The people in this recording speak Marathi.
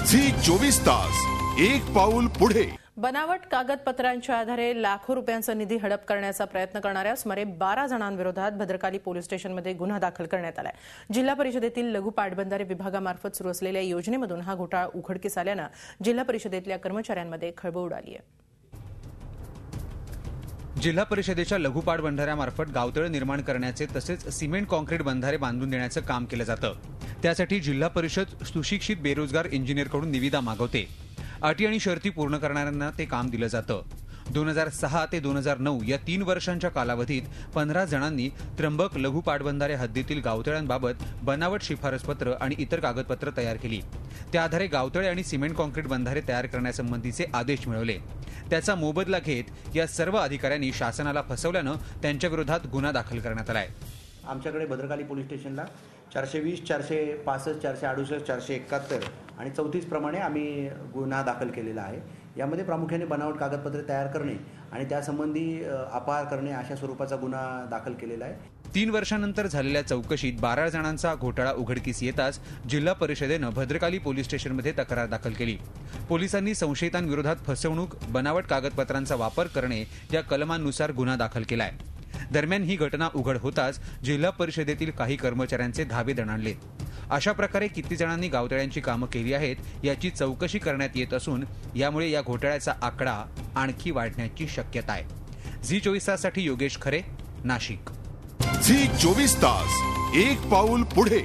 झी 24 तास एक पाऊल पुढे। बनावट कागदपत्रांच्या आधारे लाखो रुपयांचा निधी हडप करण्याचा प्रयत्न करणाऱ्या सुमारे 12 जणांविरोधात भद्रकाली पोलीस स्टेशनमध्ये गुन्हा दाखल करण्यात आलाय। जिल्हा परिषदेतील लघु पाटबंधारे विभागामार्फत सुरू असलेल्या योजनेमधून हा घोटाळा उघडकीस आल्याने जिल्हा परिषदेतल्या कर्मचाऱ्यांमध्ये खळबळ उडाली आहे। जिल्हा परिषदेच्या लघु पाटबंधाऱ्यामार्फत गावतळ निर्माण करण्याचे तसेच सिमेंट कॉन्क्रीट बंधारे बांधून देण्याचं काम केलं जातं। त्यासाठी जिल्हा परिषद सुशिक्षित बेरोजगार इंजिनियरकडून निविदा मागवते। अटी आणि शर्ती पूर्ण करणाऱ्यांना ते काम दिलं जातं। 2006 ते 2009 या 3 वर्षांच्या कालावधीत 15 जणांनी त्र्यंबक लघु पाटबंधारे हद्दीतील गावतळ्यांबाबत बनावट शिफारसपत्र आणि इतर कागदपत्र तयार केली। त्या आधारे गावतळे आणि सिमेंट कॉन्क्रीट बंधारे तयार करण्यासंबंधीचे आदेश मिळवले। त्याचा मोबदला घेत या सर्व अधिकाऱ्यांनी शासनाला फसवल्यानं त्यांच्या विरोधात गुन्हा दाखल करण्यात आलाय। आमच्याकडे भद्रकाली पोलीस स्टेशनला 420, 465, 468, 471 आणि 34 प्रमाणे आम्ही गुन्हा दाखल केलेला आहे। यामध्ये प्रामुख्याने बनावट कागदपत्रे तयार करणे आणि त्यासंबंधी अपहार करणे अशा स्वरूपाचा गुन्हा दाखल केलेला आहे। 3 वर्षांनंतर झालेल्या चौकशीत 12 जणांचा घोटाळा उघडकीस येताच जिल्हा परिषदेनं भद्रकाली पोलीस स्टेशनमध्ये तक्रार दाखल केली। पोलिसांनी संशयितांविरोधात फसवणूक, बनावट कागदपत्रांचा वापर करणे या कलमांनुसार गुन्हा दाखल केलाय। दरम्यान ही घटना उघड होताच जिल्हा परिषदेतील काही कर्मचाऱ्यांचे धाबे दणाणले। अशा प्रकारे किती जणांनी गावतळ्यांची कामं केली आहेत याची चौकशी करण्यात येत असून यामुळे या घोटाळ्याचा आकडा आणखी वाढण्याची शक्यता आहे। झी 24 ताससाठी योगेश खरे, नाशिक। झी 24 तास एक पाऊल पुढे।